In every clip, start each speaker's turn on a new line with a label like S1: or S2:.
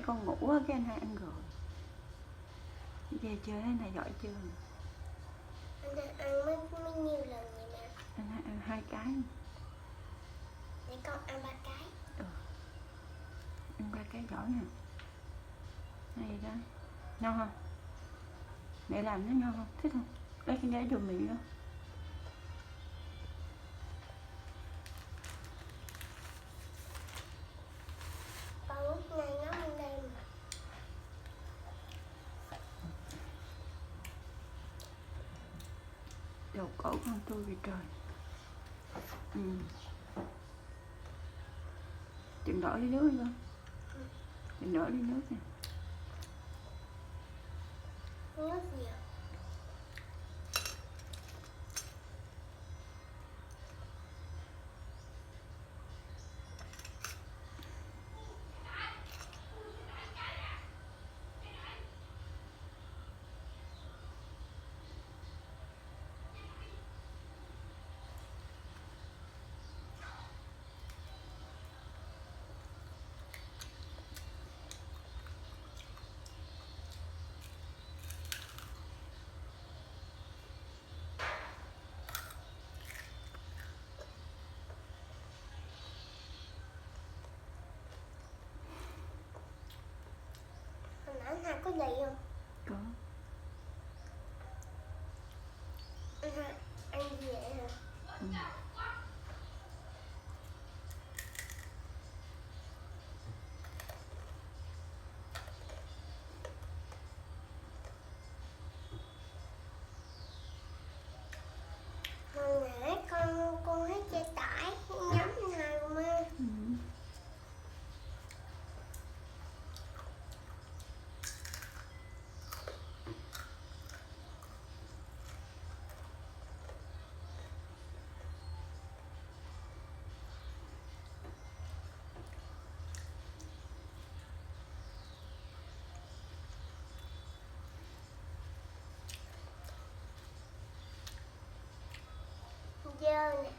S1: con ngủ á, cái anh hai ăn rồi. Về chơi thế này giỏi chưa?
S2: Anh hai ăn mấy nhiêu lần vậy nè?
S1: Anh hai ăn 2 cái.
S2: Để con ăn 3 cái.
S1: Ăn 3 cái giỏi nè. Hay đó. Ngon không? Mẹ làm nó ngon không? Thích không? Lấy cái ghế dùm mẹ nữa.
S2: Con lúc này nấu ăn đây mà.
S1: Đầu cổ con tôi vậy trời. Chừng đổ ly nước đi con. Chừng đổ ly nước nè.
S2: Nước gì ạ? Hồi nãy anh hai có gì không?
S1: Có.
S2: Anh hai ăn gì vậy hả? Hồi nãy con thấy chơi tải giống anh hai không á. Dơ nè.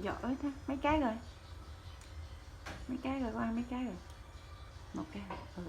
S1: Giỏi thế. Mấy cái rồi? Mấy cái rồi, con ăn mấy cái rồi? Một cái rồi. Ừ.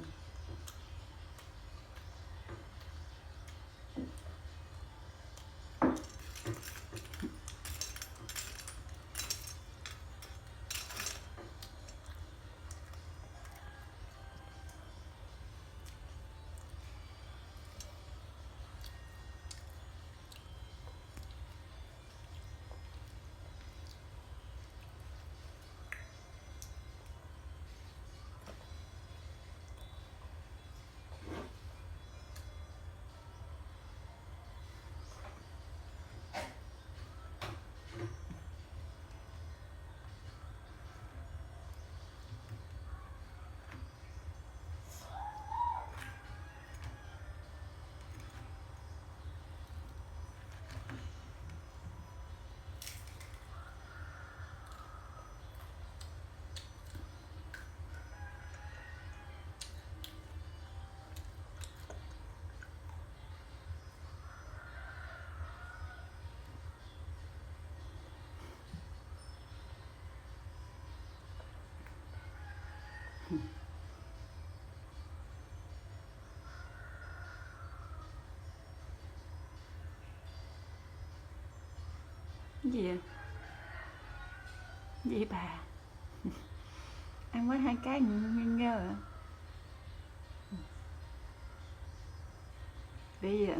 S1: Cái gì vậy? Gì bà? Ăn mới 2 cái ngơ à? Bây giờ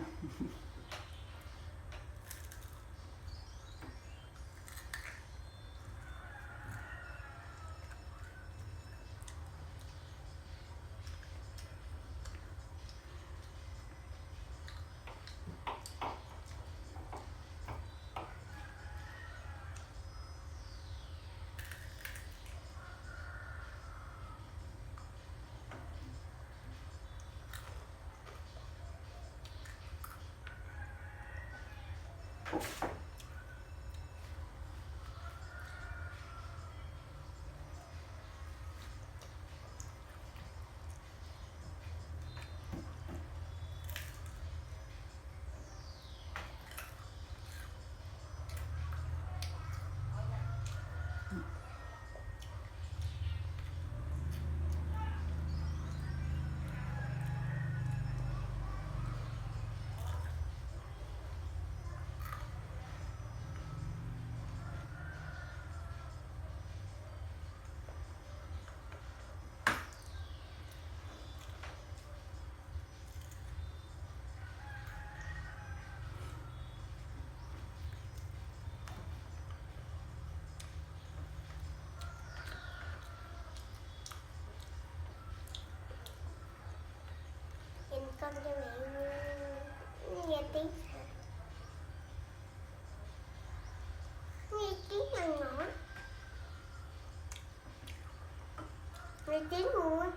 S2: Nhìn con cho mẹ nghe tiếng hả? Nghe tiếng ăn nhỏ. Nghe tiếng luôn á.